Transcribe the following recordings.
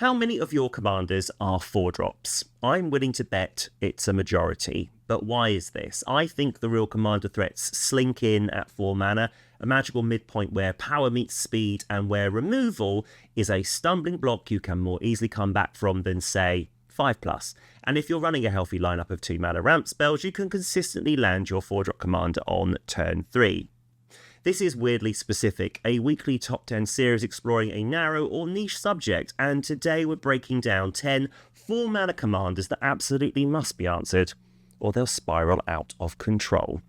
How many of your commanders are 4-drops? I'm willing to bet it's a majority. But why is this? I think the real commander threats slink in at 4 mana, a magical midpoint where power meets speed and where removal is a stumbling block you can more easily come back from than, say, 5+. And if you're running a healthy lineup of 2 mana ramp spells, you can consistently land your 4-drop commander on turn 3. This is Weirdly Specific, a weekly top 10 series exploring a narrow or niche subject, and today we're breaking down 10 4-mana commanders that absolutely must be answered, or they'll spiral out of control.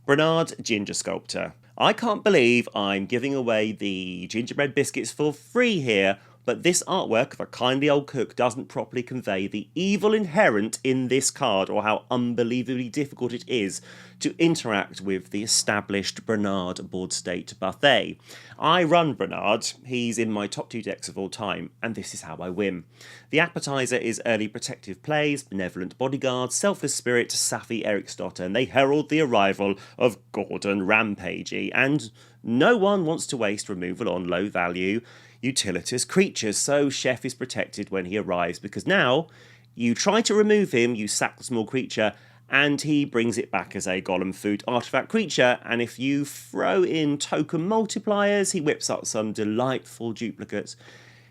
Bernard Ginger Sculptor. I can't believe I'm giving away the gingerbread biscuits for free here, but this artwork of a kindly old cook doesn't properly convey the evil inherent in this card or how unbelievably difficult it is to interact with the established Bernard board state buffet. I run Bernard, he's in my top 2 decks of all time, and this is how I win. The appetizer is early protective plays, benevolent bodyguard, selfless spirit, Safi Eriksdotter, and they herald the arrival of Gordon Rampagey, and no one wants to waste removal on low value utilitous creatures, so Chef is protected when he arrives, because now you try to remove him, you sack the small creature, and he brings it back as a golem food artifact creature, and if you throw in token multipliers, he whips up some delightful duplicates.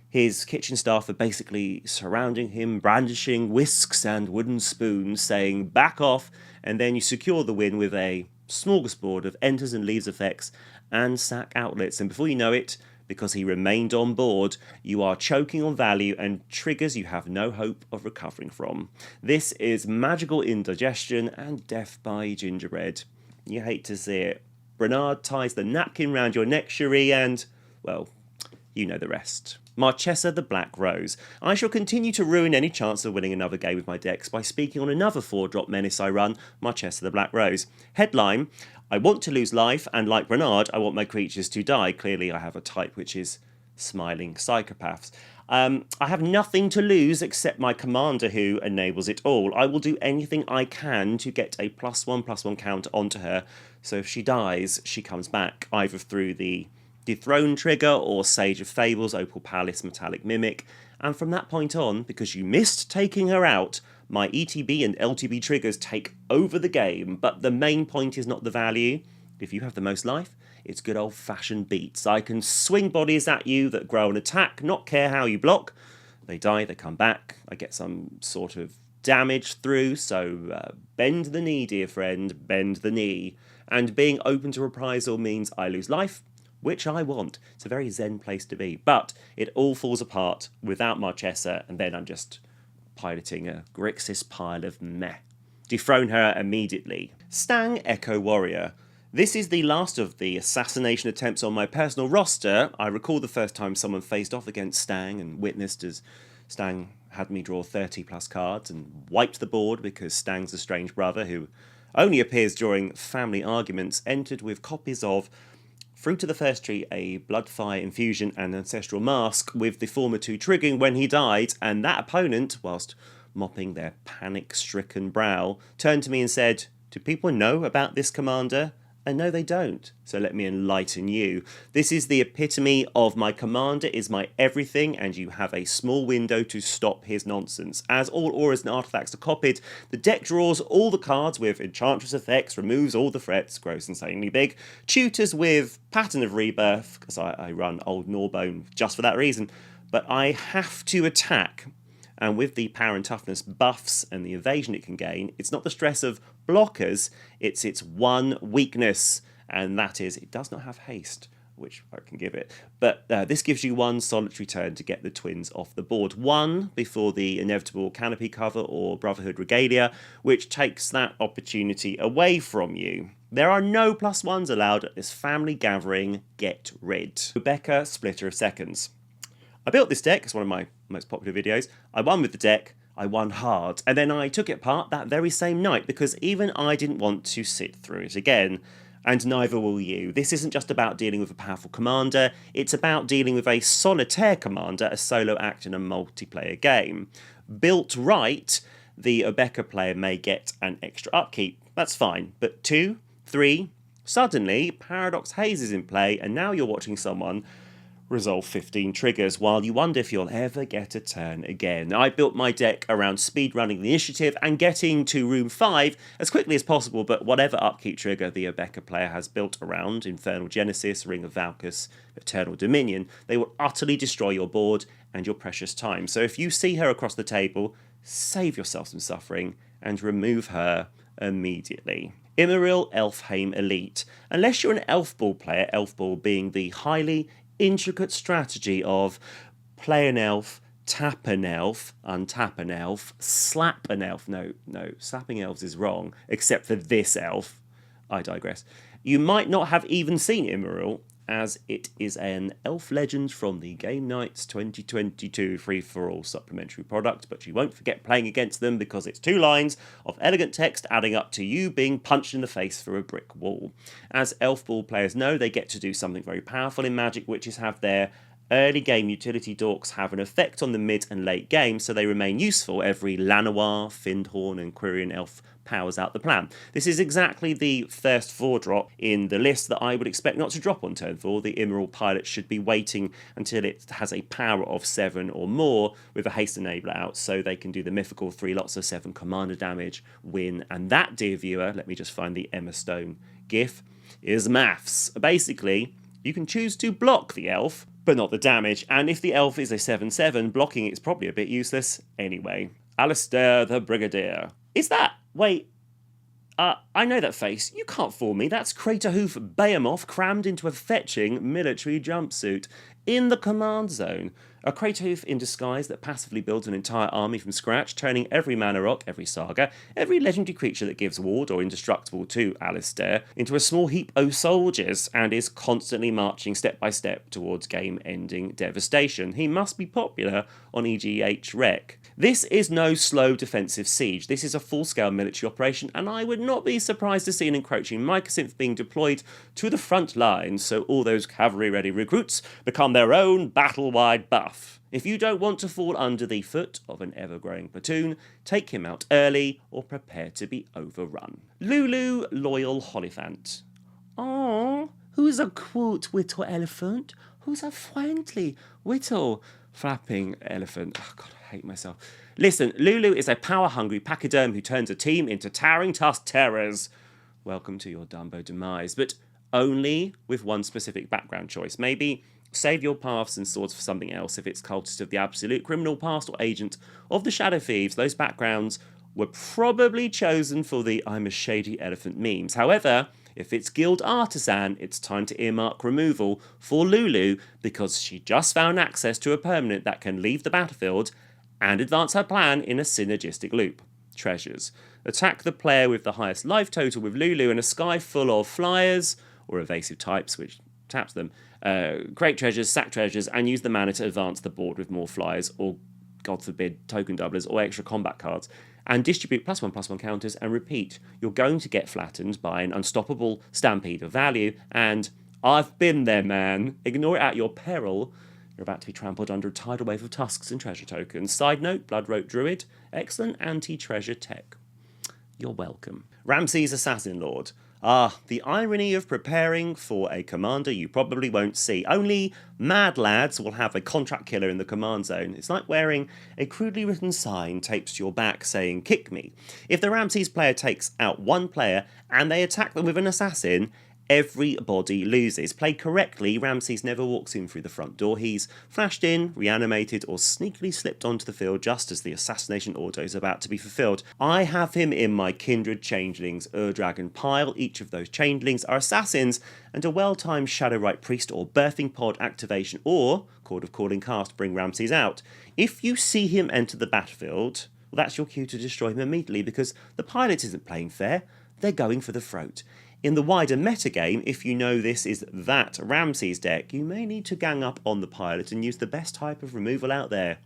His kitchen staff are basically surrounding him, brandishing whisks and wooden spoons, saying back off, and then you secure the win with a smorgasbord of enters and leaves effects and sack outlets, and before you know it, because he remained on board, you are choking on value and triggers you have no hope of recovering from. This is magical indigestion and death by gingerbread. You hate to see it. Bernard ties the napkin round your neck, Cherie, and, well, you know the rest. Marchesa the Black Rose. I shall continue to ruin any chance of winning another game with my decks by speaking on another 4-drop menace I run, Marchesa the Black Rose. Headline: I want to lose life, and like Bernard, I want my creatures to die. Clearly, I have a type which is smiling psychopaths. I have nothing to lose except my commander who enables it all. I will do anything I can to get a +1/+1 counter onto her, so if she dies, she comes back, either through the Dethrone trigger or Sage of Fables, Opal Palace, Metallic Mimic, and from that point on, because you missed taking her out, my ETB and LTB triggers take over the game, but the main point is not the value. If you have the most life, it's good old-fashioned beats. I can swing bodies at you that grow and attack, not care how you block. They die, they come back. I get some sort of damage through, so bend the knee, dear friend, bend the knee. And being open to reprisal means I lose life, which I want. It's a very zen place to be. But it all falls apart without Marchesa, and then I'm just piloting a Grixis pile of meh. Dethrone her immediately. Stang Echo Warrior. This is the last of the assassination attempts on my personal roster. I recall the first time someone faced off against Stang and witnessed as Stang had me draw 30+ cards and wiped the board because Stang's a strange brother who only appears during family arguments, entered with copies of Fruit of the First Tree, a Bloodfire Infusion and Ancestral Mask, with the former 2 triggering when he died, and that opponent, whilst mopping their panic-stricken brow, turned to me and said, "Do people know about this commander?" And no, they don't. So let me enlighten you. This is the epitome of my commander is my everything, and you have a small window to stop his nonsense. As all auras and artifacts are copied, the deck draws all the cards with Enchantress effects, removes all the threats, grows insanely big, tutors with Pattern of Rebirth, because I run Old Gnawbone just for that reason, but I have to attack. And with the power and toughness buffs and the evasion it can gain, it's not the stress of blockers, it's its one weakness, and that is it does not have haste, which I can give it. But this gives you 1 solitary turn to get the twins off the board. 1 before the inevitable Canopy cover or Brotherhood Regalia, which takes that opportunity away from you. There are no +1s allowed at this family gathering. Get rid. Rebecca, Splitter of Seconds. I built this deck, it's one of my most popular videos. I won with the deck, I won hard, and then I took it apart that very same night because even I didn't want to sit through it again, and neither will you. This isn't just about dealing with a powerful commander, it's about dealing with a solitaire commander, a solo act in a multiplayer game. Built right, the Obeka player may get an extra upkeep, that's fine, but 2, 3, Suddenly, Paradox Haze is in play, and now you're watching someone resolve 15 triggers while you wonder if you'll ever get a turn again. I built my deck around speedrunning the initiative and getting to room 5 as quickly as possible, but whatever upkeep trigger the Abeka player has built around Infernal Genesis, Ring of Valkus, Eternal Dominion, they will utterly destroy your board and your precious time. So if you see her across the table, save yourself some suffering and remove her immediately. Immaril Elfheim Elite. Unless you're an Elf Ball player, Elf Ball being the highly intricate strategy of play an elf, tap an elf, untap an elf, slap an elf. No, slapping elves is wrong, except for this elf. I digress. You might not have even seen Immaril, as it is an elf legend from the Game Nights 2022 free-for-all supplementary product, but you won't forget playing against them because it's 2 lines of elegant text adding up to you being punched in the face through a brick wall. As Elf Ball players know, they get to do something very powerful in Magic, which is have their early game utility dorks have an effect on the mid and late game, so they remain useful every Llanowar, Findhorn and Quirion Elf powers out the plan. This is exactly the first 4-drop in the list that I would expect not to drop on turn 4. The Immoral Pilot should be waiting until it has a power of 7 or more with a haste enabler out, so they can do the mythical 3 lots of 7 commander damage, win, and that, dear viewer, let me just find the Emma Stone gif, is maths. Basically, you can choose to block the elf, but not the damage, and if the elf is a 7/7, blocking it's probably a bit useless anyway. Alistair the Brigadier. Is that... Wait. I know that face. You can't fool me. That's Craterhoof Behemoth crammed into a fetching military jumpsuit in the command zone. A Craterhoof in disguise that passively builds an entire army from scratch, turning every mana rock, every saga, every legendary creature that gives ward or indestructible to Alistair into a small heap of soldiers, and is constantly marching step by step towards game-ending devastation. He must be popular on EDH Rec. This is no slow defensive siege. This is a full-scale military operation, and I would not be surprised to see an encroaching Mycosynth being deployed to the front lines, so all those cavalry-ready recruits become their own battle-wide buff. If you don't want to fall under the foot of an ever-growing platoon, take him out early or prepare to be overrun. Lulu Loyal Holifant. Oh, who's a cute little elephant? Who's a friendly little flapping elephant? Oh, God, I hate myself. Listen, Lulu is a power-hungry pachyderm who turns a team into towering tusk terrors. Welcome to your Dumbo demise, but only with one specific background choice. Maybe save your paths and swords for something else if it's cultist of the absolute, criminal past, or agent of the Shadow Thieves. Those backgrounds were probably chosen for the I'm a shady elephant memes. However, if it's guild artisan, it's time to earmark removal for Lulu because she just found access to a permanent that can leave the battlefield and advance her plan in a synergistic loop. Treasures. Attack the player with the highest life total with Lulu in a sky full of flyers or evasive types, which taps them. Create treasures, sack treasures, and use the mana to advance the board with more flyers or, God forbid, token doublers or extra combat cards. And distribute +1/+1 counters and repeat. You're going to get flattened by an unstoppable stampede of value, and I've been there, man. Ignore it at your peril. You're about to be trampled under a tidal wave of tusks and treasure tokens. Side note, Bloodroot Druid, excellent anti-treasure tech. You're welcome. Ramses Assassin Lord. Ah, the irony of preparing for a commander you probably won't see. Only mad lads will have a contract killer in the command zone. It's like wearing a crudely written sign taped to your back saying, "Kick me." If the Ramses player takes out one player and they attack them with an assassin, everybody loses. Played correctly, Ramses never walks in through the front door. He's flashed in, reanimated, or sneakily slipped onto the field just as the assassination order is about to be fulfilled. I have him in my Kindred Changelings Ur-Dragon pile. Each of those changelings are assassins, and a well-timed Shadowrite Priest or Birthing Pod activation or Chord of Calling cast bring Ramses out. If you see him enter the battlefield, well, that's your cue to destroy him immediately because the pilot isn't playing fair. They're going for the throat. In the wider metagame, if you know this is that Ramses deck, you may need to gang up on the pilot and use the best type of removal out there.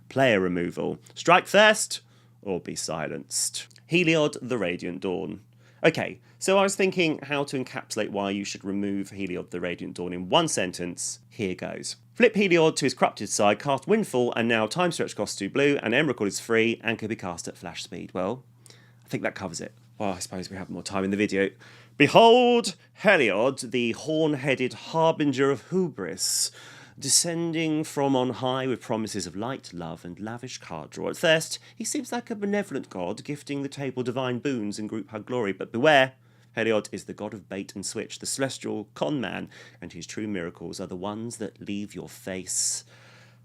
Player removal. Strike first, or be silenced. Heliod the Radiant Dawn. Okay, so I was thinking how to encapsulate why you should remove Heliod the Radiant Dawn in one sentence. Here goes. Flip Heliod to his corrupted side, cast Windfall, and now time stretch costs 2 blue, and Emrakul is free, and can be cast at flash speed. Well, I think that covers it. Well, I suppose we have more time in the video. Behold, Heliod, the horn-headed harbinger of hubris, descending from on high with promises of light, love, and lavish card draw. At first, he seems like a benevolent god, gifting the table divine boons and group hug glory, but beware! Heliod is the god of bait and switch, the celestial con man, and his true miracles are the ones that leave your face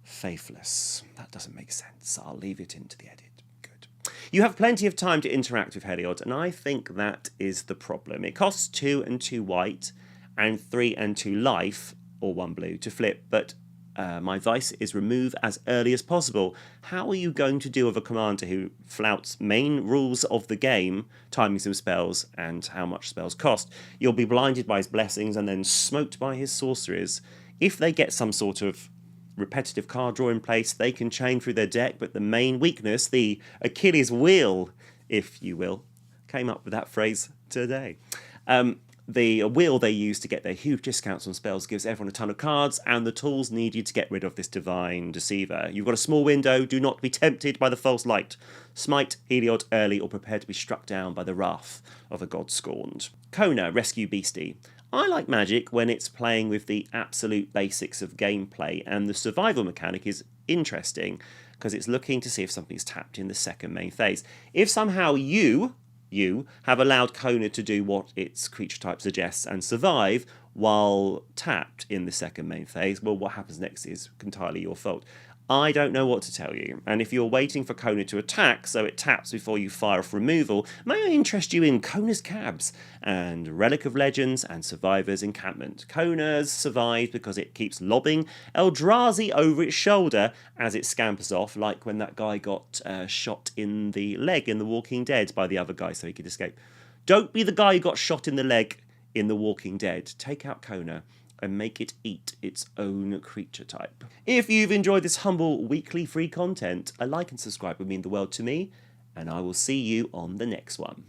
faithless. That doesn't make sense. I'll leave it into the edit. Good. You have plenty of time to interact with Heliod, and I think that is the problem. It costs 2 and 2 white, and 3 and 2 life, or 1 blue, to flip, but my advice is remove as early as possible. How are you going to deal with a commander who flouts main rules of the game, timings of spells, and how much spells cost? You'll be blinded by his blessings and then smoked by his sorceries. If they get some sort of repetitive card draw in place, they can chain through their deck, but the main weakness, the Achilles wheel, if you will, came up with that phrase today. The wheel they use to get their huge discounts on spells gives everyone a ton of cards and the tools needed to get rid of this divine deceiver. You've got a small window, do not be tempted by the false light. Smite Heliod early or prepare to be struck down by the wrath of a god scorned. Kona, Rescue Beastie. I like Magic when it's playing with the absolute basics of gameplay, and the survival mechanic is interesting because it's looking to see if something's tapped in the second main phase. If somehow you have allowed Kona to do what its creature type suggests and survive while tapped in the second main phase, well, what happens next is entirely your fault. I don't know what to tell you, and if you're waiting for Kona to attack so it taps before you fire off removal, may I interest you in Kona's Cabs and Relic of Legends and Survivor's Encampment. Kona's survives because it keeps lobbing Eldrazi over its shoulder as it scampers off, like when that guy got shot in the leg in The Walking Dead by the other guy so he could escape. Don't be the guy who got shot in the leg in The Walking Dead. Take out Kona and make it eat its own creature type. If you've enjoyed this humble weekly free content, a like and subscribe would mean the world to me, and I will see you on the next one.